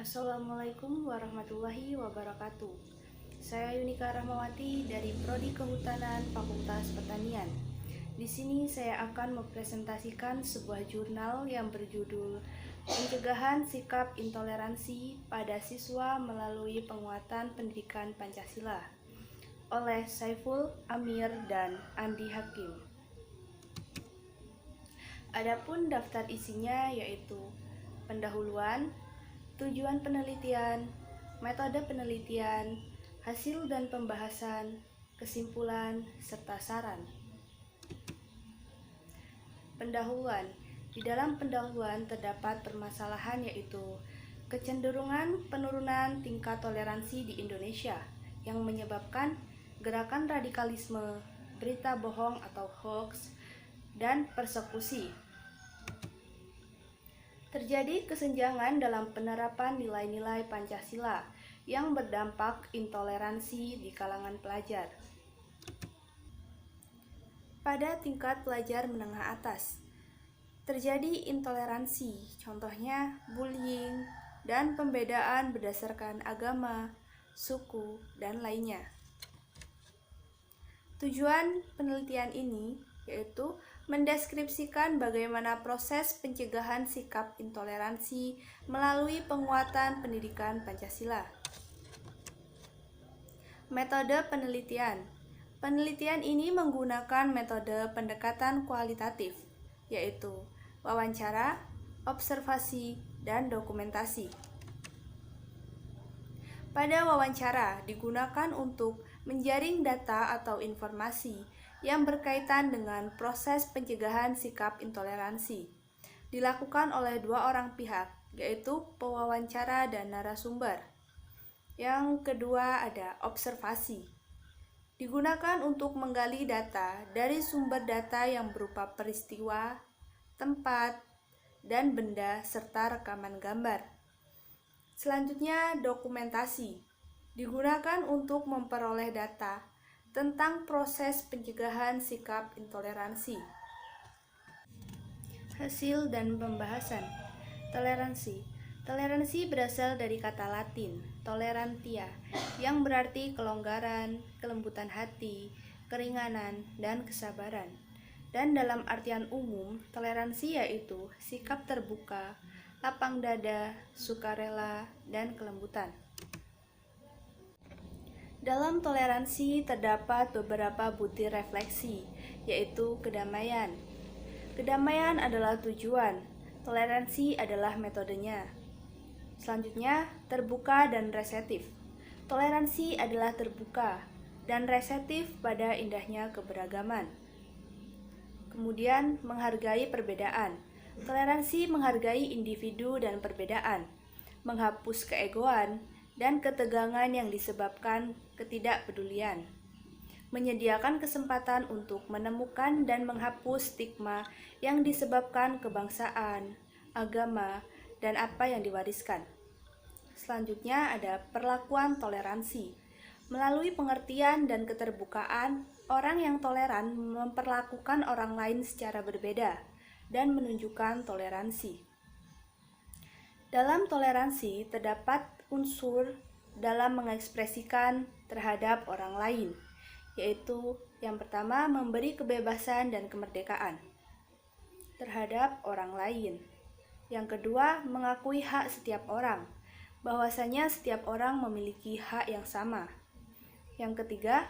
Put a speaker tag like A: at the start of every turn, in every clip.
A: Assalamualaikum warahmatullahi wabarakatuh. Saya Yunika Rahmawati dari Prodi Kehutanan Fakultas Pertanian. Di sini saya akan mempresentasikan sebuah jurnal yang berjudul Pencegahan Sikap Intoleransi pada Siswa Melalui Penguatan Pendidikan Pancasila oleh Saiful Amir dan Andi Hakim. Adapun daftar isinya yaitu pendahuluan, tujuan penelitian, metode penelitian, hasil dan pembahasan, kesimpulan, serta saran. Pendahuluan. Di dalam pendahuluan terdapat permasalahan yaitu kecenderungan penurunan tingkat toleransi di Indonesia yang menyebabkan gerakan radikalisme, berita bohong atau hoax, dan persekusi. Terjadi kesenjangan dalam penerapan nilai-nilai Pancasila yang berdampak intoleransi di kalangan pelajar. Pada tingkat pelajar menengah atas, terjadi intoleransi, contohnya bullying dan pembedaan berdasarkan agama, suku, dan lainnya. Tujuan penelitian ini yaitu mendeskripsikan bagaimana proses pencegahan sikap intoleransi melalui penguatan pendidikan Pancasila. Metode penelitian. Penelitian ini menggunakan metode pendekatan kualitatif, yaitu wawancara, observasi, dan dokumentasi. Pada wawancara digunakan untuk menjaring data atau informasi yang berkaitan dengan proses pencegahan sikap intoleransi. Dilakukan oleh dua orang pihak, yaitu pewawancara dan narasumber. Yang kedua ada observasi. Digunakan untuk menggali data dari sumber data yang berupa peristiwa, tempat, dan benda serta rekaman gambar. Selanjutnya dokumentasi. Digunakan untuk memperoleh data tentang proses pencegahan sikap intoleransi. Hasil dan pembahasan. Toleransi. Toleransi berasal dari kata Latin tolerantia yang berarti kelonggaran, kelembutan hati, keringanan, dan kesabaran. Dan dalam artian umum, toleransi yaitu sikap terbuka, lapang dada, sukarela, dan kelembutan. Dalam toleransi terdapat beberapa butir refleksi, yaitu kedamaian. Kedamaian adalah tujuan, toleransi adalah metodenya. Selanjutnya, terbuka dan reseptif. Toleransi adalah terbuka dan reseptif pada indahnya keberagaman. Kemudian, menghargai perbedaan. Toleransi menghargai individu dan perbedaan, menghapus keegoan dan ketegangan yang disebabkan ketidakpedulian, menyediakan kesempatan untuk menemukan dan menghapus stigma yang disebabkan kebangsaan, agama, dan apa yang diwariskan. Selanjutnya ada perlakuan toleransi. Melalui pengertian dan keterbukaan, orang yang toleran memperlakukan orang lain secara berbeda dan menunjukkan toleransi. Dalam toleransi terdapat unsur dalam mengekspresikan terhadap orang lain, yaitu yang pertama memberi kebebasan dan kemerdekaan terhadap orang lain. Yang kedua, mengakui hak setiap orang, bahwasanya setiap orang memiliki hak yang sama. Yang ketiga,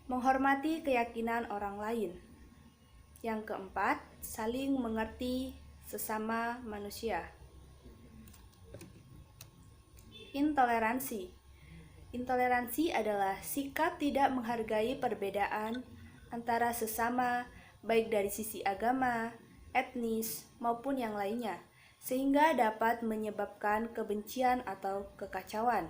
A: menghormati keyakinan orang lain. Yang keempat, saling mengerti sesama manusia. Intoleransi. Intoleransi adalah sikap tidak menghargai perbedaan antara sesama, baik dari sisi agama, etnis, maupun yang lainnya, sehingga dapat menyebabkan kebencian atau kekacauan.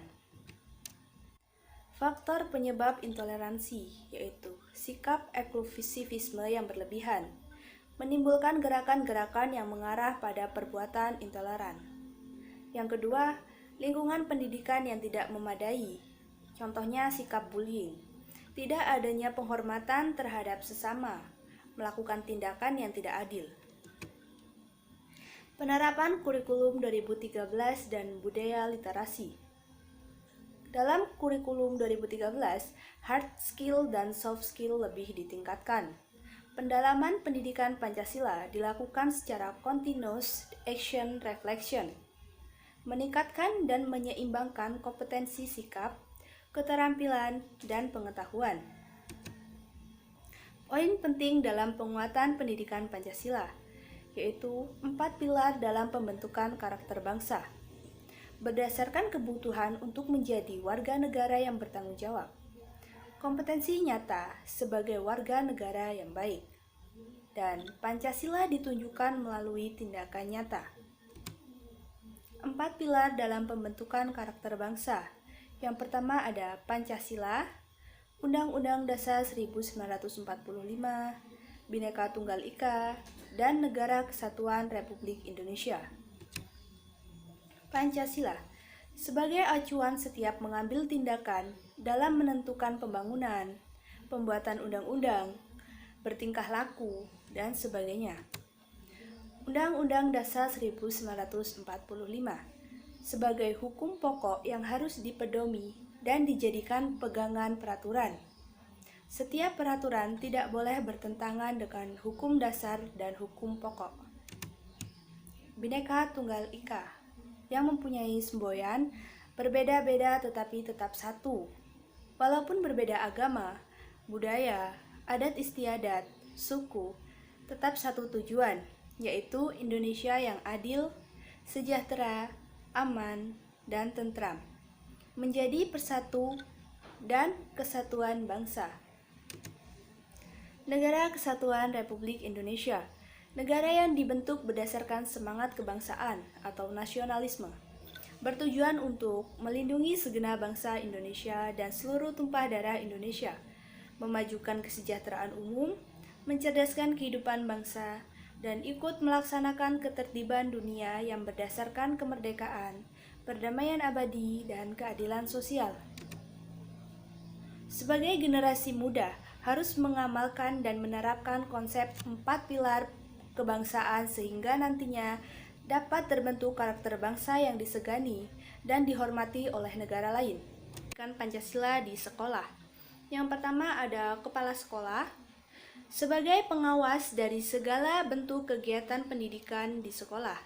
A: Faktor penyebab intoleransi yaitu sikap eksklusivisme yang berlebihan, menimbulkan gerakan-gerakan yang mengarah pada perbuatan intoleran. Yang kedua, lingkungan pendidikan yang tidak memadai, contohnya sikap bullying, tidak adanya penghormatan terhadap sesama, melakukan tindakan yang tidak adil. Penerapan kurikulum 2013 dan budaya literasi. Dalam kurikulum 2013, hard skill dan soft skill lebih ditingkatkan. Pendalaman pendidikan Pancasila dilakukan secara continuous action reflection, meningkatkan dan menyeimbangkan kompetensi sikap, keterampilan, dan pengetahuan. Poin penting dalam penguatan pendidikan Pancasila yaitu 4 pilar dalam pembentukan karakter bangsa, berdasarkan kebutuhan untuk menjadi warga negara yang bertanggung jawab, kompetensi nyata sebagai warga negara yang baik, dan Pancasila ditunjukkan melalui tindakan nyata. 4 pilar dalam pembentukan karakter bangsa. Yang pertama ada Pancasila, Undang-Undang Dasar 1945, Bhinneka Tunggal Ika, dan Negara Kesatuan Republik Indonesia. Pancasila sebagai acuan setiap mengambil tindakan dalam menentukan pembangunan, pembuatan undang-undang, bertingkah laku, dan sebagainya. Undang-Undang Dasar 1945 sebagai hukum pokok yang harus dipedomi dan dijadikan pegangan peraturan. Setiap peraturan tidak boleh bertentangan dengan hukum dasar dan hukum pokok. Bhinneka Tunggal Ika yang mempunyai semboyan berbeda-beda tetapi tetap satu. Walaupun berbeda agama, budaya, adat istiadat, suku, tetap satu tujuan, yaitu Indonesia yang adil, sejahtera, aman, dan tentram, menjadi persatu dan kesatuan bangsa. Negara Kesatuan Republik Indonesia, negara yang dibentuk berdasarkan semangat kebangsaan atau nasionalisme, bertujuan untuk melindungi segenap bangsa Indonesia dan seluruh tumpah darah Indonesia, memajukan kesejahteraan umum, mencerdaskan kehidupan bangsa, dan ikut melaksanakan ketertiban dunia yang berdasarkan kemerdekaan, perdamaian abadi, dan keadilan sosial. Sebagai generasi muda, harus mengamalkan dan menerapkan konsep 4 pilar kebangsaan sehingga nantinya dapat terbentuk karakter bangsa yang disegani dan dihormati oleh negara lain. Pancasila di sekolah. Yang pertama ada kepala sekolah sebagai pengawas dari segala bentuk kegiatan pendidikan di sekolah.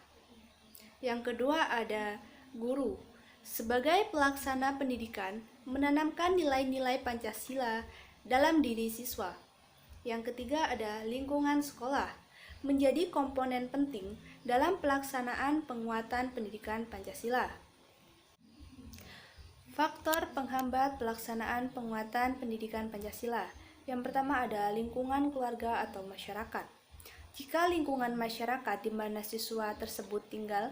A: Yang kedua ada guru sebagai pelaksana pendidikan, menanamkan nilai-nilai Pancasila dalam diri siswa. Yang ketiga ada lingkungan sekolah, menjadi komponen penting dalam pelaksanaan penguatan pendidikan Pancasila. Faktor penghambat pelaksanaan penguatan pendidikan Pancasila. Yang pertama ada lingkungan keluarga atau masyarakat. Jika lingkungan masyarakat di mana siswa tersebut tinggal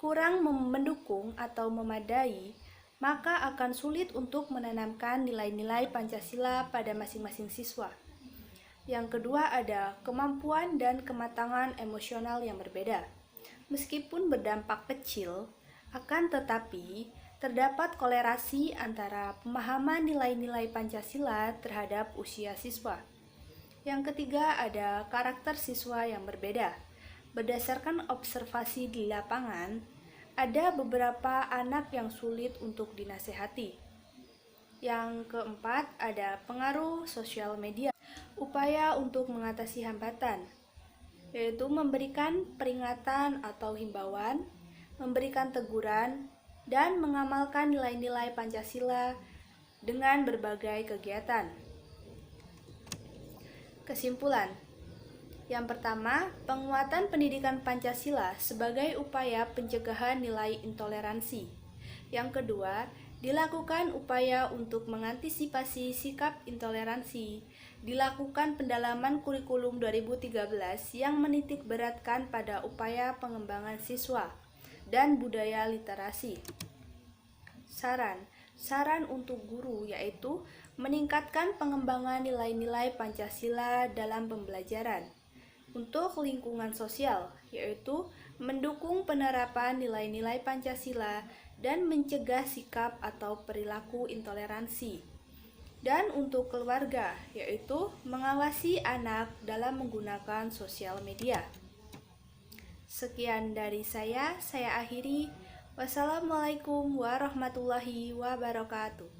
A: kurang mendukung atau memadai, maka akan sulit untuk menanamkan nilai-nilai Pancasila pada masing-masing siswa. Yang kedua ada kemampuan dan kematangan emosional yang berbeda. Meskipun berdampak kecil, akan tetapi terdapat kolerasi antara pemahaman nilai-nilai Pancasila terhadap usia siswa. Yang ketiga ada karakter siswa yang berbeda. Berdasarkan observasi di lapangan, ada beberapa anak yang sulit untuk dinasehati. Yang keempat ada pengaruh sosial media. Upaya untuk mengatasi hambatan, yaitu memberikan peringatan atau himbauan, memberikan teguran, dan mengamalkan nilai-nilai Pancasila dengan berbagai kegiatan. Kesimpulan. Yang pertama, penguatan pendidikan Pancasila sebagai upaya pencegahan nilai intoleransi. Yang kedua, dilakukan upaya untuk mengantisipasi sikap intoleransi. Dilakukan pendalaman kurikulum 2013 yang menitik beratkan pada upaya pengembangan siswa dan budaya literasi. Saran untuk guru yaitu meningkatkan pengembangan nilai-nilai Pancasila dalam pembelajaran. Untuk lingkungan sosial, yaitu mendukung penerapan nilai-nilai Pancasila dan mencegah sikap atau perilaku intoleransi. Dan untuk keluarga, yaitu mengawasi anak dalam menggunakan sosial media. Sekian dari saya akhiri. Wassalamualaikum warahmatullahi wabarakatuh.